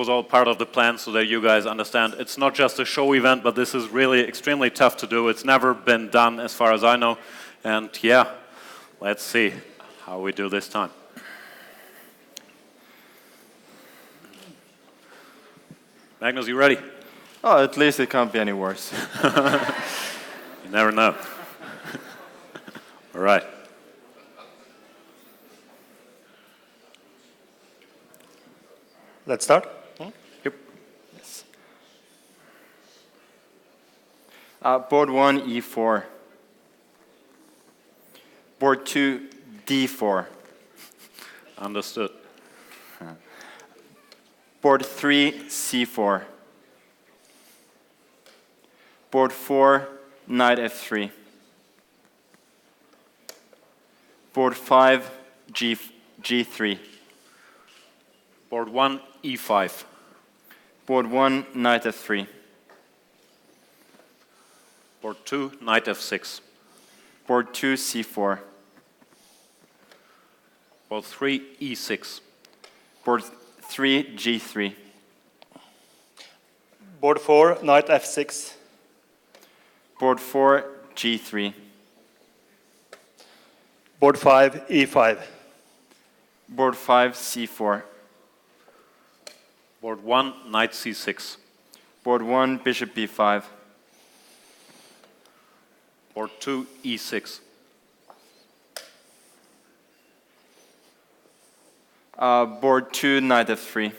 was all part of the plan so that you guys understand. It's not just a show event, but this is really extremely tough to do. It's never been done as far as I know. And yeah, let's see how we do this time. Magnus, you ready? Oh, at least it can't be any worse. You never know. All right. Let's start. Yep. Yes. Board 1, E4. Board 2, D4. Understood. Board 3, C4. Board 4, Knight F3. Board 5, G3. Board 1, E5. Board 1, Knight F3. Board 2, Knight F6. Board 2, C4. Board 3, E6. Board 3, G3. Board 4, Knight F6. Board 4, G3. Board 5, E5. Board 5, C4. Board 1, Knight C6. Board 1, Bishop B5. Board 2, E6. Board 2, Knight F3.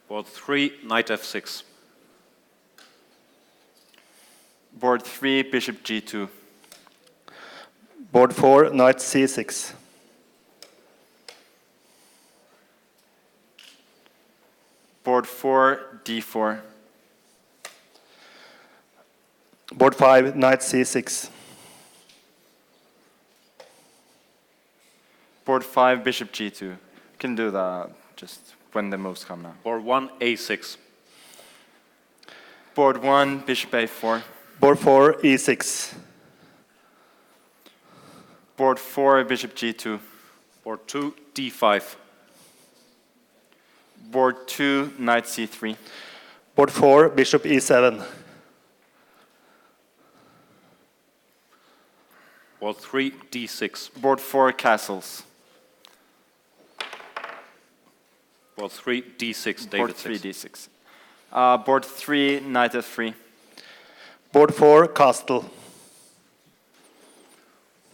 Board 3, Knight F6. Board 3, Bishop G2. Board 4, Knight C6. Board 4, D4. Board 5, Knight C6. Board 5, Bishop G2. Can do that just when the moves come now. Board 1, A6. Board 1, Bishop A4. Board 4, E6. Board 4, Bishop G2. Board 2, D5. Board 2, Knight C3. Board 4, Bishop E7. Board 3, D6. Board 4, castles. Board 3, D6, David Board 3, 6. D6. Board 3, Knight F3. Board 4, Castle.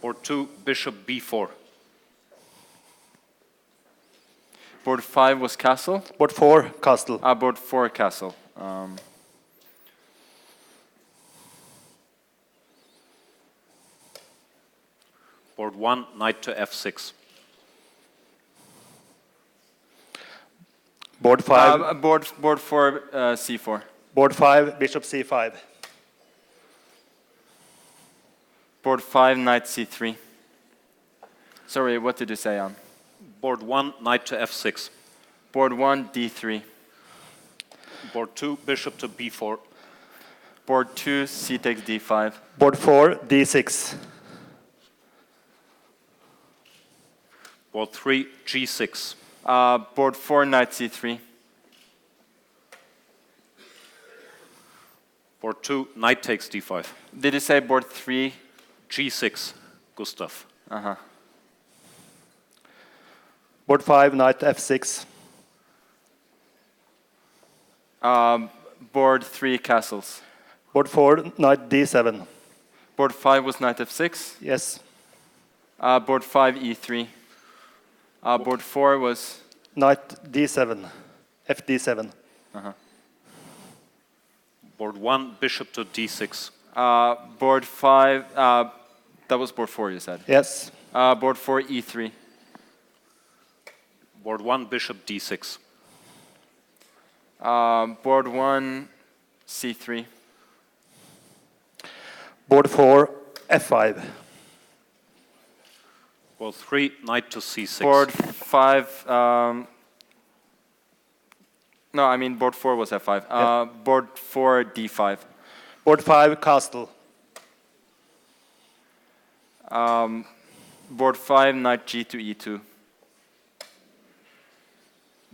Board 2, Bishop B4. Board 5 was castle. Board 4, Castle. Board 4, castle. Board 1, Knight to F6. Board 5. Board 4, C4. Board 5, Bishop C5. Board 5, Knight C3. Sorry, what did you say, Jan? Board 1, Knight to F6. Board 1, D3. Board 2, Bishop to B4. Board 2, C takes D5. Board 4, D6. Board 3, G6. Board 4, Knight C3. Board 2, Knight takes D5. Did you say board 3? G6, Gustav. Board 5, Knight F6. Board 3, castles. Board 4, Knight D7. Board 5 was Knight F6. Yes. Board 5, E3. Board 4 was... Knight D7. FD7. Board 1, Bishop to D6. Board 5, that was board 4 you said? Yes. Board 4, E3. Board 1, Bishop D6. Board 1, C3. Board 4, F5. Board 3, Knight to C6. Board 5, no, I mean board 4 was F5. Yeah. Board 4, D5. Board 5, Castle. Board 5, Knight G to E2.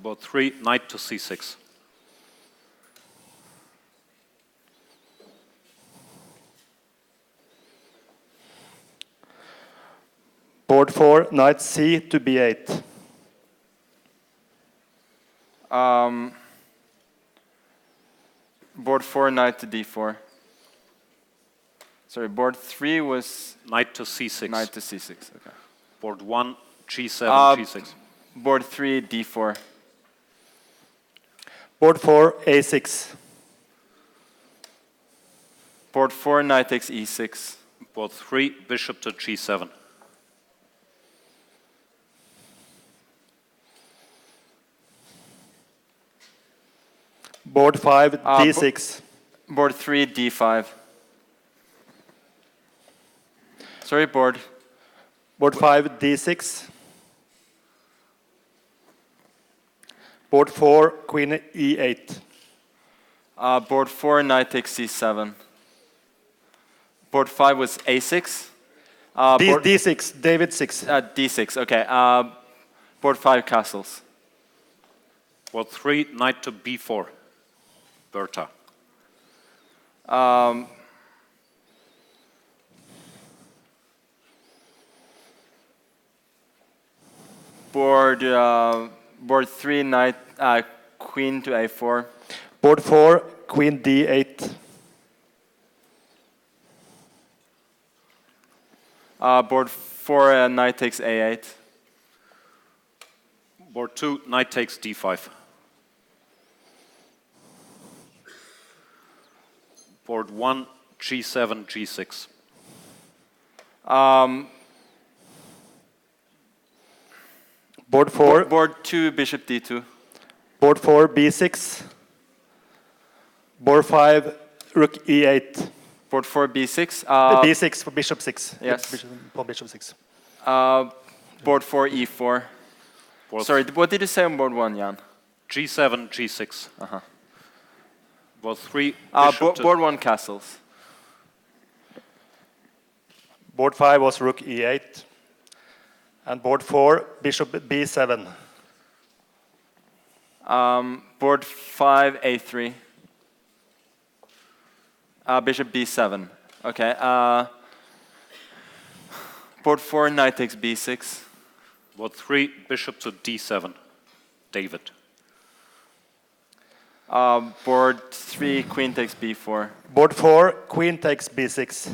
Board 3, knight to c6. Board 4, knight c to b8. Board 4, knight to d4. Sorry, board 3 was Knight to c6. knight to c6. Okay. Board 1, g7, g6. Board 3, d4. Board 4, a6. Board 4, knight takes e6. Board 3, bishop to g7. Board 5, d6. Board 3, d5. Sorry, board. Board 5, d6. Board 4, queen e8. Board 4, knight takes c7. Board 5 was a6. d6, David 6. D6, okay. Board 5, castles. Board 3, knight to b4. Berta. Board 3, knight, queen to a4. Board 4, queen d8. Board 4, knight takes a8. Board 2, knight takes d5. Board 1, g7, g6. Board 4, Board 2, bishop d2. board 4, b6. Board 5, rook e8. Board 4, b6. b6 for bishop 6. Yes. Bishop 6. Board 4, e4. Board Sorry, what did you say on board 1, Jan? g7, g6. Uh-huh. Board 3, bishop to... Board 1, castles. Board 5 was rook e8. And board 4, bishop b7. Board 5, a3. Bishop b7. Okay. Board 4, knight takes b6. Board 3, bishop to d7. David. Board 3, queen takes b4. Board 4, queen takes b6.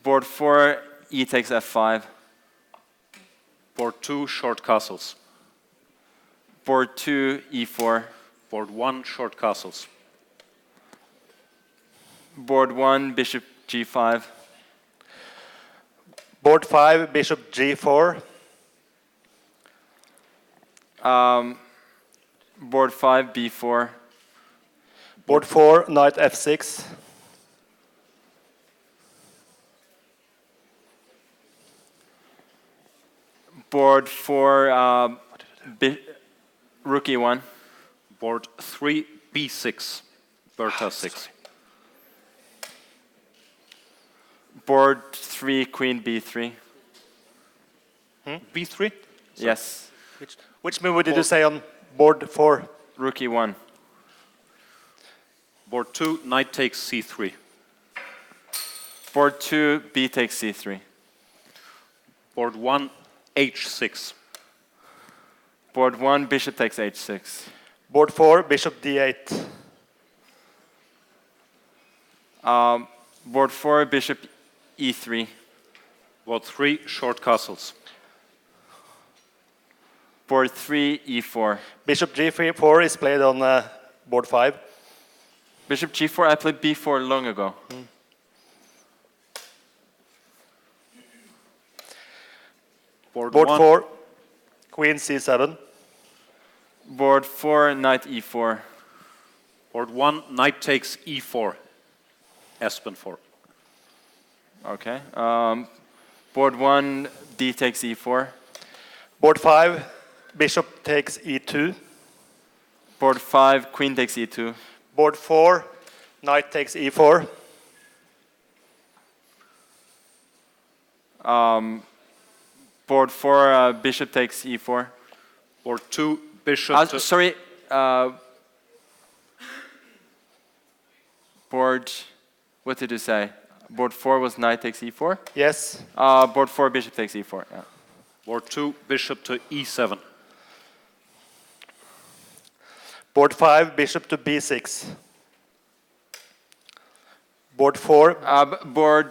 Board 4, e takes f5. Board 2, short castles. Board 2, e4. Board 1, short castles. Board 1, bishop g5. Board 5, bishop g4. Board 5, b4. Board 4, knight f6. Board 4, rook e1. Board 3, b6. Berta 6. Board 3, queen b3. b3? Yes. Which move did you say on board 4? Rook e1. Board 2, knight takes c3. Board 2, b takes c3. Board 1, h6. Board 1, bishop takes h6. Board 4, bishop d8. Board 4, bishop e3. Board 3, short castles. Board 3, e4. Bishop g4 is played on board 5. Bishop g4, I played b4 long ago. Board Board 1, 4, queen c7. Board 4, knight e4. Board 1, knight takes e4. Espen 4. Okay. Board 1, d takes e4. Board 5, bishop takes e2. Board 5, queen takes e2. Board 4, knight takes e4. Board 4, bishop takes e4. Board 2, bishop to... Sorry. Board, what did you say? Board 4 was knight takes e4? Yes. Board 4, bishop takes e4. Yeah. Board 2, bishop to e7. Board 5, bishop to b6. Board 4. Board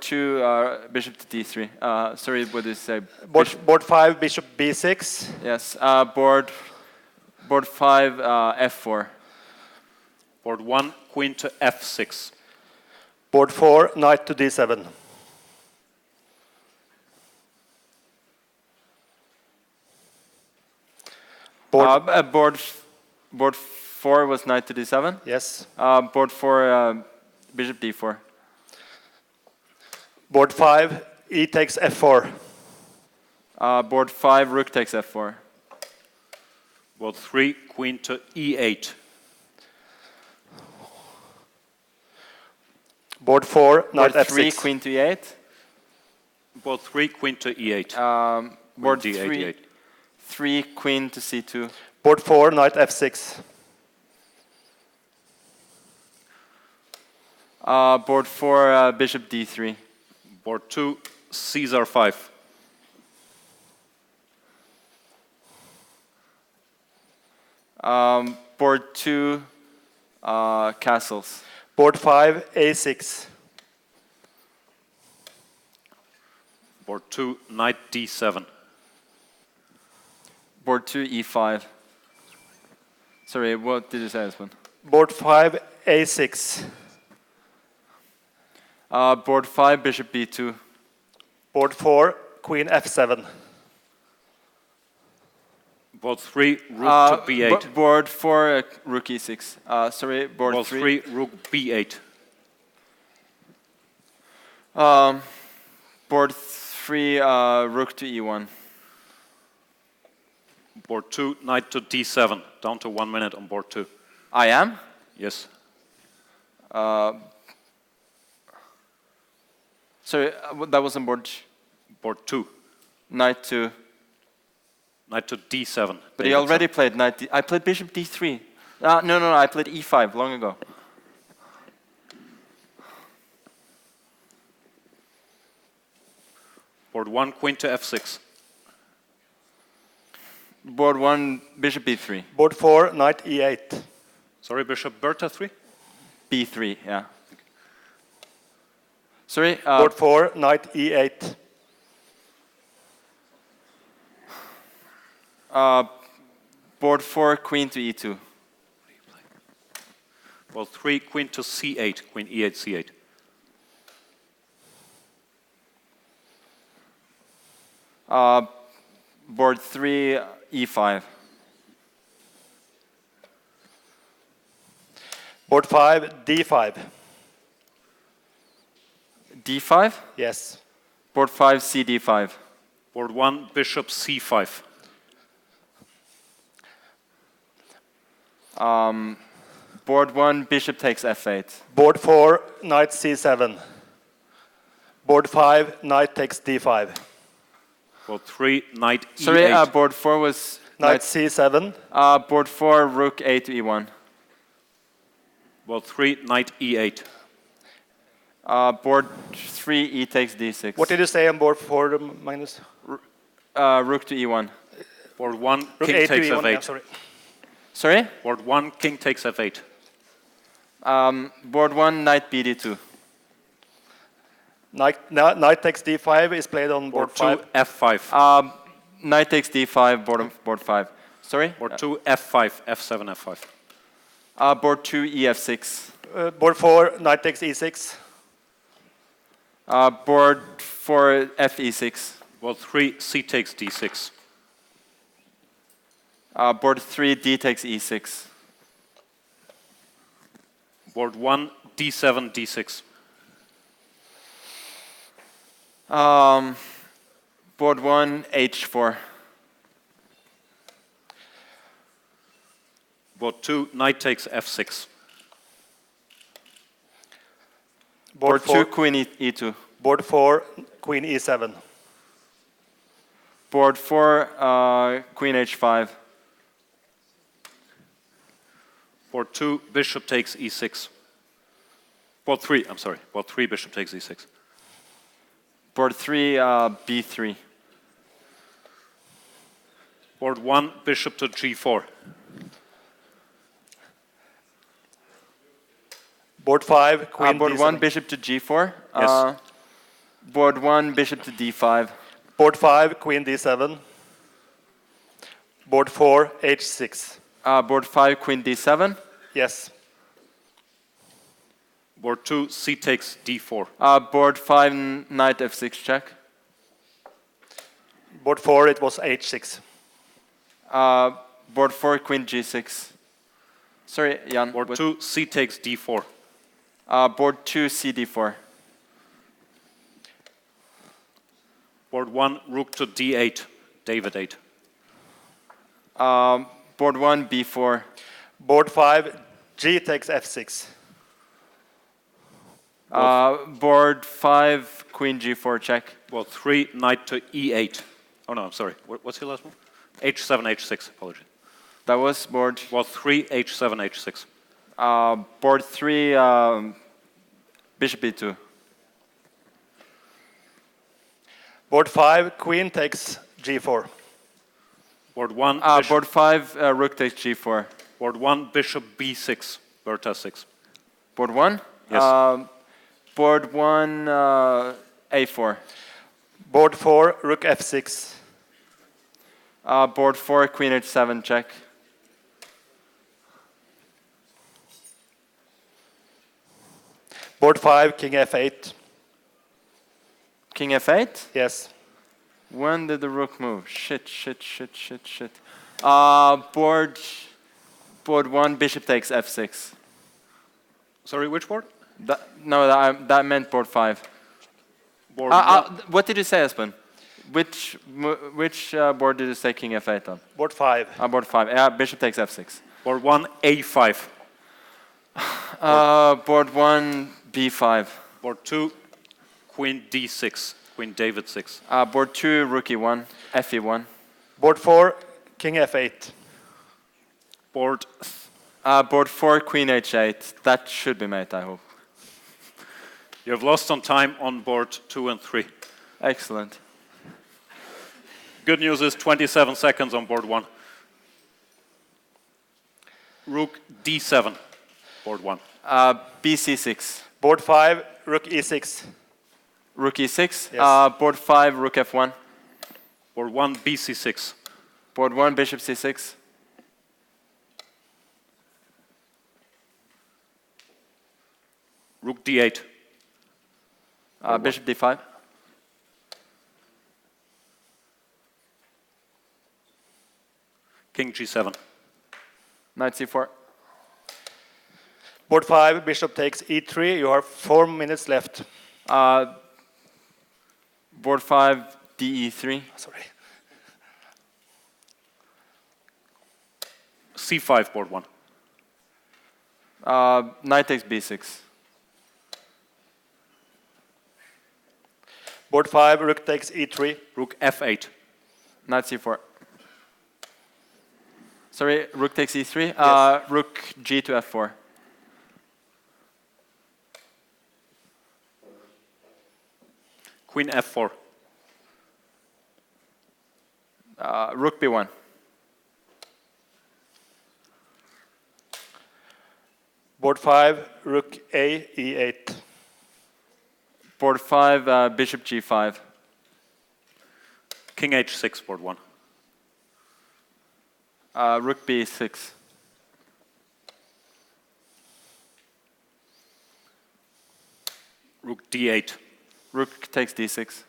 2, bishop to d3. Sorry, what did you say? Board 5, bishop b6. Yes. Board 5, f4. Board 1, queen to f6. Board 4, knight to d7. Board 4 was knight to d7. Yes. Board 4, bishop d4. Board 5, e takes f4. Board 5, rook takes f4. Board 3, queen to e8. Board 4, knight Board f6. 3, queen to e8. Board 3, queen to e8. Board d8, 3, queen to c2. Board 4, knight f6. Board 4, bishop d3. Board 2, Caesar 5. Board 2, castles. Board 5, a6. Board 2, knight d7. Board 2, e5. Sorry, what did you say this one? Board 5, a6. Board 5, bishop b2. Board 4, queen f7. Board 3, rook to b8. Board 4, rook e6. Sorry, board Board 3. 3, rook b8. Board 3, rook to e1. Board 2, knight to d7. Down to 1 minute on board 2. I am? Yes. Sorry, that was on board Board 2, knight to... knight to d7. But he already played knight I played bishop d3. No, I played e5 long ago. Board 1, queen to f6. Board 1, bishop b3. Board 4, knight e8. Sorry, bishop Bertha 3. b3, yeah. Sorry. Board 4, knight e8. Board 4, queen to e2. Board 3, queen to c8. Queen e8, c8. Board 3, e5. Board 5, d5. d5? Yes. Board 5, cd5. Board 1, bishop c5. Board 1, bishop takes f8. Board 4, knight c7. Board 5, knight takes d5. Board 3, knight e8. Sorry, board 4 was Knight c7. Board 4, rook a to e1. Board 3, knight e8. Board 3, e takes d6. What did you say on board 4, Magnus? Rook to e1. Board 1, Rook king a takes to e1. f8. Yeah, sorry. Sorry? Board 1, king takes f8. Board 1, knight bd2. Knight takes d5 is played on board 2, 5. f5. Knight takes d5, board 5. Sorry? Board 2, f5, f7, f5. Board 2, ef6. Board 4, knight takes e6. Board 4, fe6. Board 3, c takes d6. Board 3, d takes e6. Board 1, d7, d6. Board 1, h4. Board 2, knight takes f6. Board 2, queen e2. Board 4, queen e7. Board 4, queen h5. Board 2, bishop takes e6. Board 3, I'm sorry. Board 3, bishop takes e6. Board 3, b3. Board 1, bishop to g4. Board 5, queen Board d7. 1, bishop to g4. Yes. Board 1, bishop to d5. Board 5, queen d7. Board 4, h6. Board 5, queen d7. Yes. Board 2, c takes d4. Board 5, knight f6 check. Board 4, it was h6. Board 4, queen g6. Sorry, Jan. Board 2, c takes d4. Board 2, cd4. Board 1, rook to d8. David 8. Board 1, b4. Board 5, g takes f6. Board 5, queen g4 check. Board 3, knight to e8. Oh no, I'm sorry. What's your last move? h7, h6. Apology. That was board. Board 3, h7, h6. Board 3, bishop e2. Board 5, queen takes g4. Board 1, Board 5, rook takes g4. Board 1, bishop b6. Berta 6. Board 1? Yes. Board 1, a4. Board 4, rook f6. Board 4, queen h7 check. Board 5, king f8. King f8? Yes. When did the rook move? Shit. Board 1, bishop takes f6. Sorry, which board? That meant board 5. Board 1. What did you say, Espen? Which board did you say king f8 on? Board 5. Board 5. Yeah, bishop takes f6. Board 1, a5. Board 1, b5. Board 2, queen d6. Queen David 6. Board 2, rook e1, fe1. Board 4, king f8. Board Board 4, queen h8. That should be mate, I hope. You have lost on time on board 2 and 3. Excellent. Good news is 27 seconds on board 1. Rook d7, board 1. bc6. Board 5, rook e6. Rook e6. Yes. Board 5, rook f1. Board 1, bc6. Board 1, bishop c6. Rook d8. Bishop d5. King g7. Knight c4. Board 5, bishop takes e3. You have 4 minutes left. Board 5, de3. Sorry. c5, board 1. Knight takes b6. Board 5, rook takes e3. Rook f8. Knight c4. Sorry, rook takes e3. Yes. Rook g to f4. Queen f4. Rook b1. Board 5, rook a, e8. Board 5, bishop g5. King h6, board 1. Rook b6. Rook d8. Rook takes d6.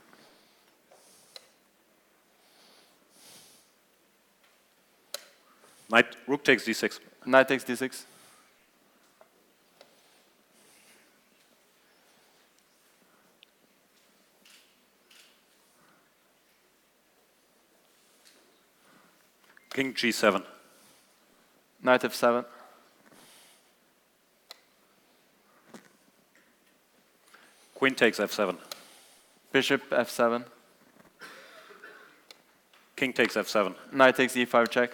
Rook takes d6. Knight takes d6. King g7. Knight f7. Queen takes f7. Bishop f7. King takes f7. Knight takes e5 check.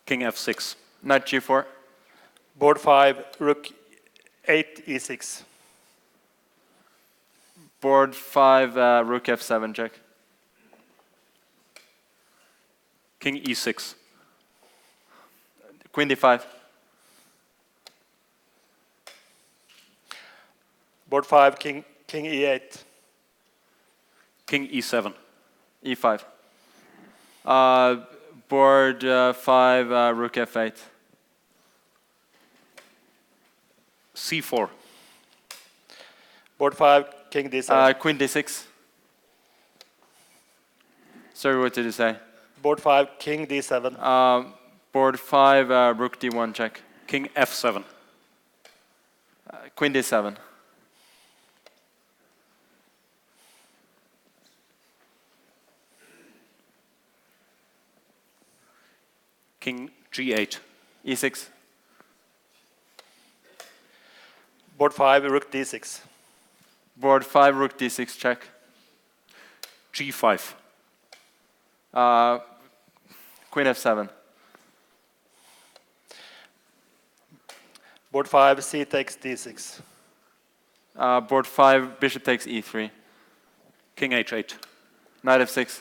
King f6. Knight g4. Board 5, rook 8, e6. Board 5, rook f7 check. King e6. Queen d5. Board 5, king e8. King e7. e5. Board 5, rook f8. c4. Board 5, king d7. Queen d6. Sorry, what did you say? Board 5, king d7. Board 5, rook d1 check. King f7. Queen d7. King g8. e6. Board 5, rook d6. Board 5, rook d6 check. g5. Queen f7. Board 5, c takes d6. Board 5, bishop takes e3. King h8. Knight f6.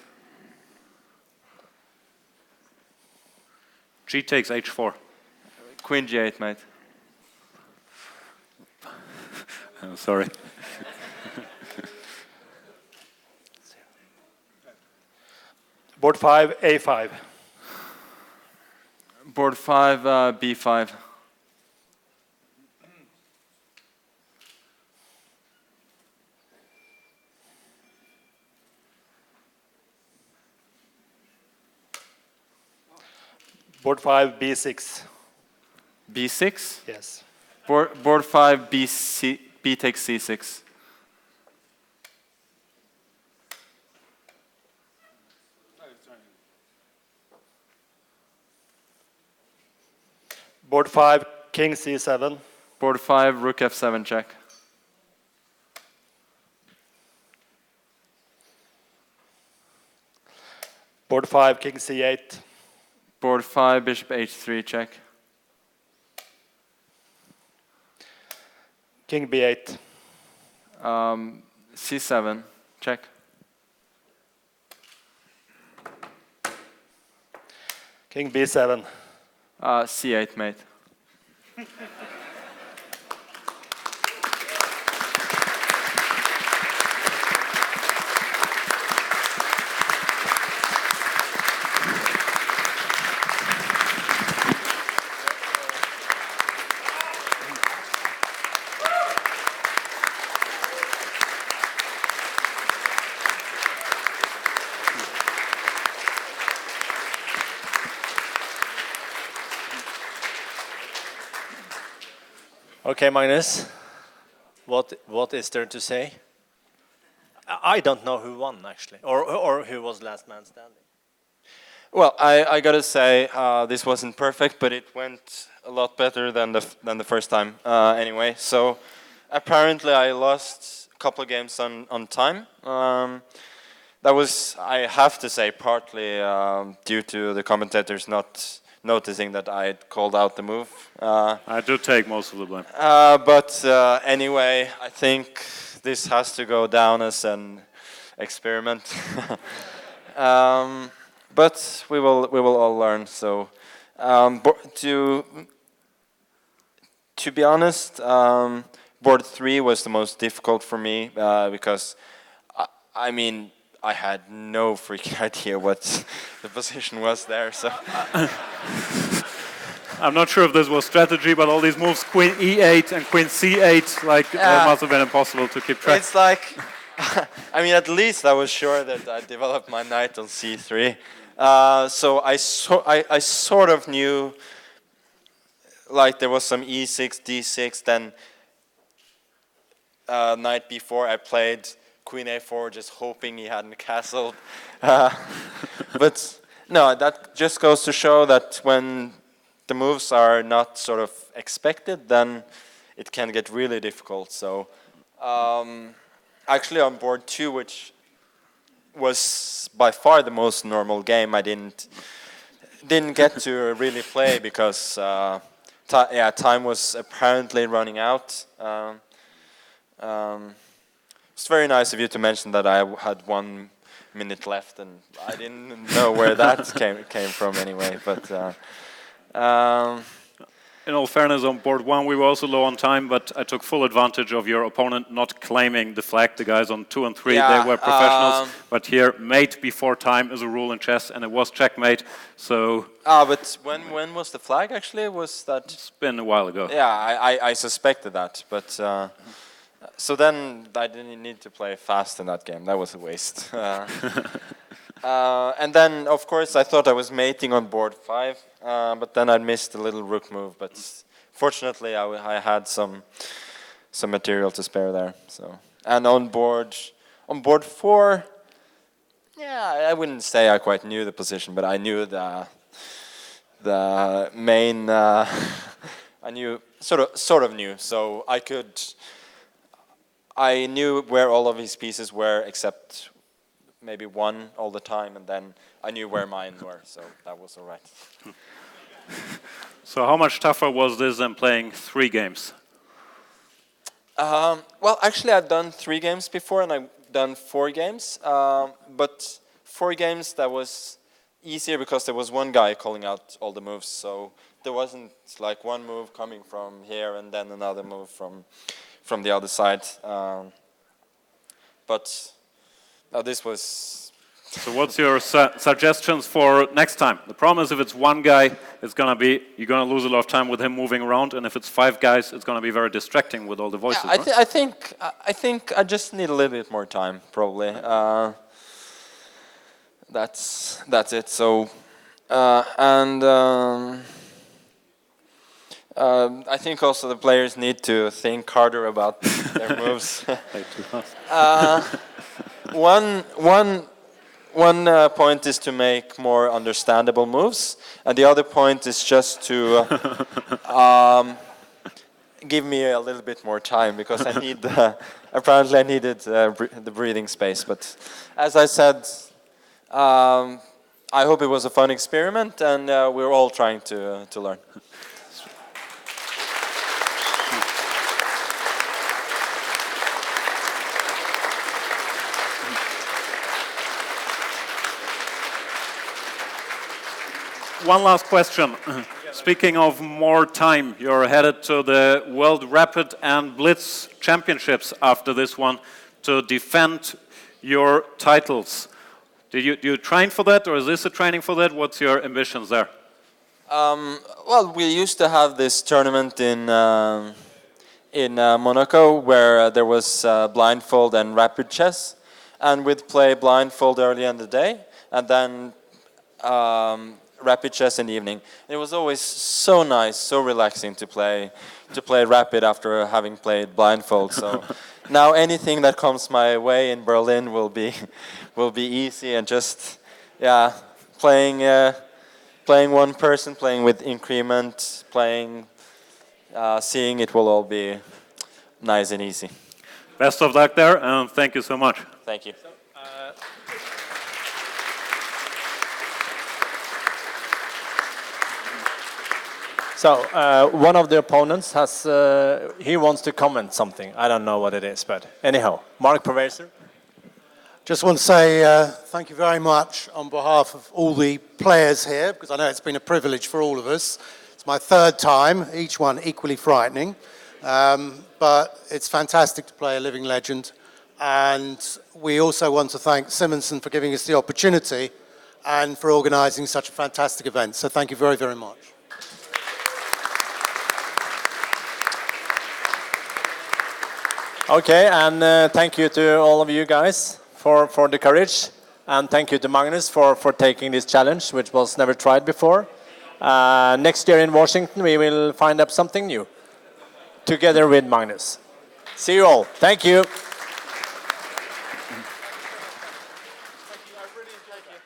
G takes h4. Queen g8, mate. Sorry. Board 5, a5. Board 5, b5. Board 5, b6. b6. Yes. Board 5, b takes c6. Board 5, king c7. Board 5, rook f7 check. Board 5, king c8. Board 5, bishop h3 check. King b8. c7 check. King b7. c8, mate. Okay, Magnus, what is there to say? I don't know who won actually, or who was last man standing. Well, I gotta say this wasn't perfect, but it went a lot better than the first time anyway. So apparently I lost a couple of games on time. That was, I have to say, partly due to the commentators not noticing that I had called out the move. I do take most of the blame. But anyway, I think this has to go down as an experiment. But we will all learn. So to be honest, board 3 was the most difficult for me because I mean I had no freaking idea what the position was there. So I'm not sure if this was strategy, but all these moves, queen e8 and queen c8, like that must have been impossible to keep track. it's like, I mean, at least I was sure that I developed my knight on c3. So I sort of knew, like there was some e6, d6, then knight b4 I played queen a4 just hoping he hadn't castled. But no, that just goes to show that when the moves are not sort of expected, then it can get really difficult. So actually on board 2, which was by far the most normal game, I didn't get to really play because time was apparently running out. It's very nice of you to mention that I had 1 minute left, and I didn't know where that came from anyway. But in all fairness, on board 1 we were also low on time, but I took full advantage of your opponent not claiming the flag. The guys on 2 and 3, they were professionals, but here mate before time is a rule in chess, and it was checkmate. So. But when was the flag actually? Was that? It's been a while ago. Yeah, I suspected that, but so then I didn't need to play fast in that game. That was a waste. And then, of course, I thought I was mating on board 5, but then I missed a little rook move. But fortunately, I had some material to spare there. So, and on board 4, yeah, I wouldn't say I quite knew the position, but I knew the main. I knew sort of knew, so I knew where all of his pieces were except maybe 1 all the time, and then I knew where mine were, so that was all right. So how much tougher was this than playing 3 games? Well, actually, I've done 3 games before, and I've done 4 games. But 4 games, that was easier because there was one guy calling out all the moves, so there wasn't like one move coming from here and then another move from the other side. But this was. So what's your suggestions for next time? The problem is if it's 1 guy, you're gonna lose a lot of time with him moving around, and if it's 5 guys, it's gonna be very distracting with all the voices. Yeah, I think I just need a little bit more time, probably. That's it. So I think also the players need to think harder about their moves. One point is to make more understandable moves, and the other point is just to give me a little bit more time because I need. Apparently, I needed the breathing space. But as I said, I hope it was a fun experiment, and we're all trying to learn. One last question. Speaking of more time, you're headed to the World Rapid and Blitz Championships after this one to defend your titles. Do you train for that, or is this a training for that? What's your ambitions there? Well, we used to have this tournament in Monaco where there was blindfold and rapid chess, and we'd play blindfold early in the day, and then rapid chess in the evening. It was always so nice, so relaxing to play rapid after having played blindfold. So now anything that comes my way in Berlin will be easy, and just playing one person, playing with increment, seeing it will all be nice and easy. Best of luck there, and thank you so much. Thank you. So one of the opponents he wants to comment something. I don't know what it is, but anyhow, Mark Perverser. Just want to say thank you very much on behalf of all the players here, because I know it's been a privilege for all of us. It's my 3rd time, each one equally frightening, but it's fantastic to play a living legend. And we also want to thank Simonsen for giving us the opportunity and for organising such a fantastic event. So thank you very, very much. Okay, and thank you to all of you guys for the courage, and thank you to Magnus for taking this challenge, which was never tried before. Next year in Washington, we will find up something new, together with Magnus. See you all. Thank you. Thank you. I really enjoyed it.